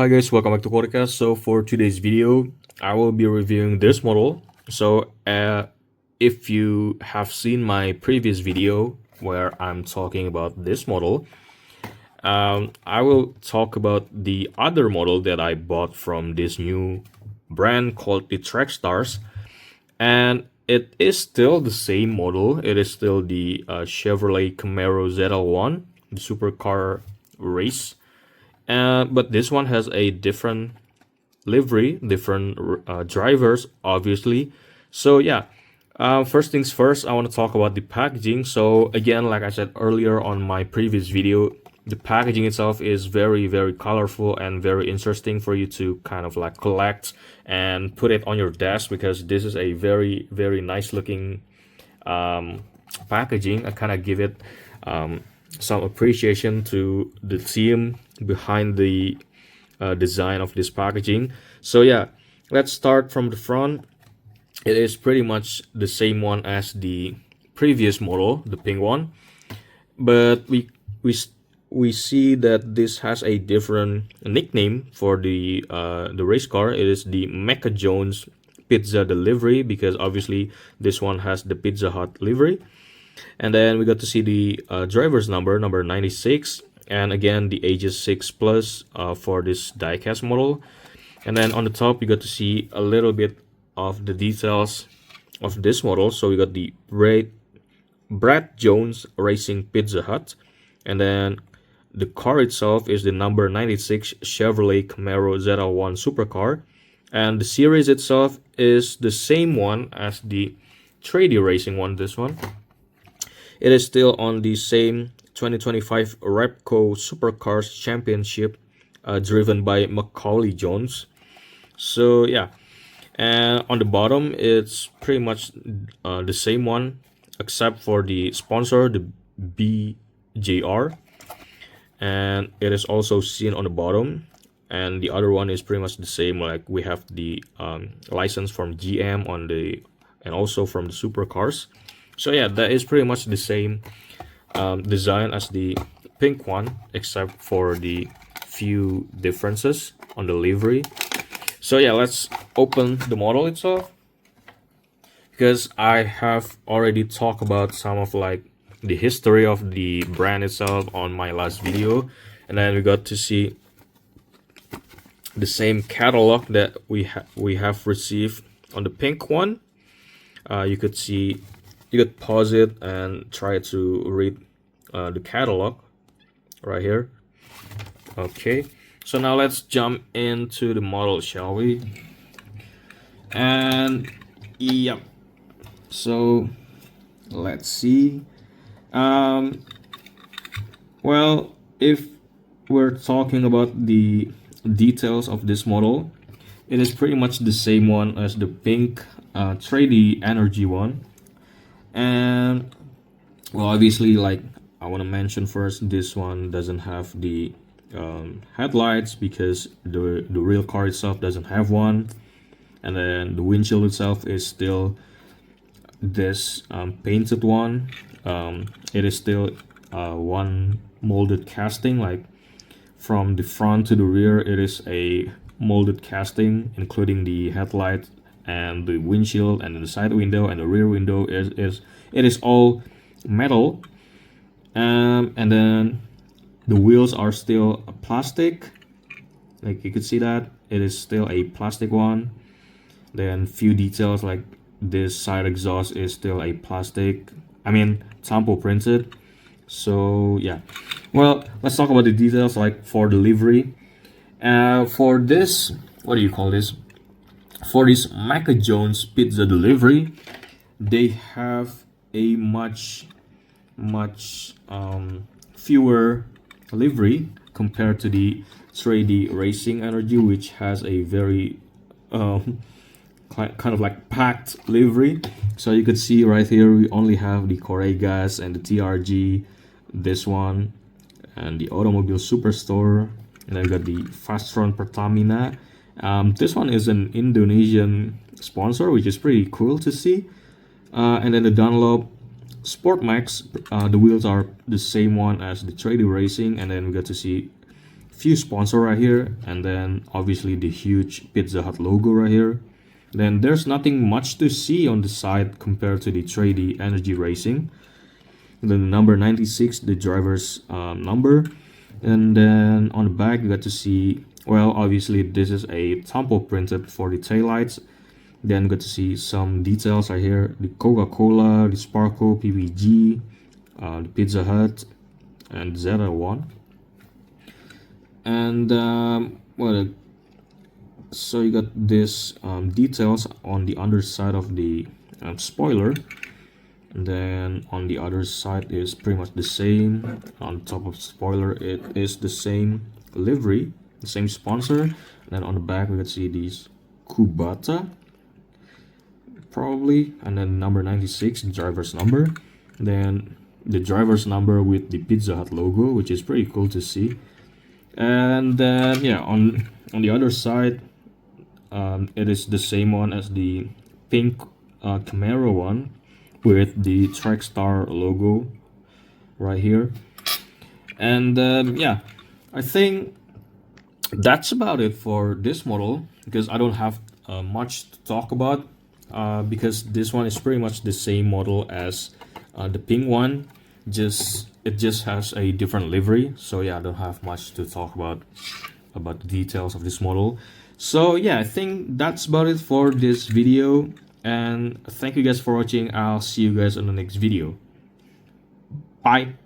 Hi guys, welcome back to podcast. So for today's video, I will be reviewing this model. If you have seen my previous video where I'm talking about this model, I will talk about the other model that I bought from this new brand called the TrackStars, and it is still the same model. It is still the Chevrolet Camaro ZL1, the supercar race. But this one has a different livery, different drivers, obviously. So yeah, first things first, I want to talk about the packaging. So again, like I said earlier on my previous video, the packaging itself is very colorful and very interesting for you to kind of like collect and put it on your desk, because this is a very nice looking packaging. I kind of give it some appreciation to the team behind the design of this packaging. So yeah, let's start from the front. It is pretty much the same one as the previous model, the pink one, but we see that this has a different nickname for the race car. It is the Macca Jones Pizza Delivery, because obviously this one has the Pizza Hut livery. And then we got to see the driver's number 96, and again the age is 6 plus for this diecast model. And then on the top you got to see a little bit of the details of this model. So we got the Brad Jones Racing Pizza Hut, and then the car itself is the number 96 Chevrolet Camaro ZL1 Supercar, and the series itself is the same one as the Trady Racing one. This one, it is still on the same 2025 Repco Supercars Championship, driven by Macaulay Jones. So yeah, and on the bottom it's pretty much the same one, except for the sponsor, the BJR, and it is also seen on the bottom. And the other one is pretty much the same, like we have the license from GM on the, and also from the supercars. So yeah, that is pretty much the same design as the pink one, except for the few differences on the livery. So yeah, let's open the model itself, because I have already talked about some of like the history of the brand itself on my last video. And then we got to see the same catalog that we have received on the pink one. You could see, you could pause it and try to read the catalog right here. Okay, so now let's jump into the model, shall we? And yep, so let's see. Well, if we're talking about the details of this model, it is pretty much the same one as the pink Trady Energy one. And well, obviously, like I want to mention first, this one doesn't have the headlights, because the real car itself doesn't have one. And then the windshield itself is still this painted one. It is still one molded casting, like from the front to the rear it is a molded casting, including the headlight and the windshield and the side window and the rear window is all metal. And then the wheels are still plastic, like you could see that it is still a plastic one. Then few details, like this side exhaust is still a plastic, I mean tampo printed. So yeah, well, let's talk about the details, like for the livery. For this, what do you call this, for this Macca Jones Pizza Delivery, they have a much fewer livery compared to the Trady Racing Energy, which has a very kind of like packed livery. So you could see right here we only have the Corregas and the TRG, this one, and the Automobile Superstore, and I got the Fastron Pertamina. This one is an Indonesian sponsor, which is pretty cool to see. And then the Dunlop Sport Max, the wheels are the same one as the Trady Racing, and then we got to see few sponsor right here, and then obviously the huge Pizza Hut logo right here. Then there's nothing much to see on the side compared to the Trady Energy Racing. And then the number 96, the driver's number. And then on the back you got to see, well, obviously this is a tampo printed for the taillights. Then you got to see some details right here, the Coca-Cola, the Sparkle, PPG, the Pizza Hut, and ZL1. And well, so you got this details on the underside of the spoiler, and then on the other side is pretty much the same. On top of the spoiler it is the same livery, the same sponsor. And then on the back we can see these Kubata probably, and then number 96, driver's number. Then the driver's number with the Pizza Hut logo, which is pretty cool to see. And then yeah, on the other side it is the same one as the pink Camaro one with the TrackStar logo right here. And yeah, I think that's about it for this model, because I don't have much to talk about, because this one is pretty much the same model as the pink one, it just has a different livery. So yeah, I don't have much to talk about the details of this model. So yeah, I think that's about it for this video, and thank you guys for watching. I'll see you guys on the next video. Bye.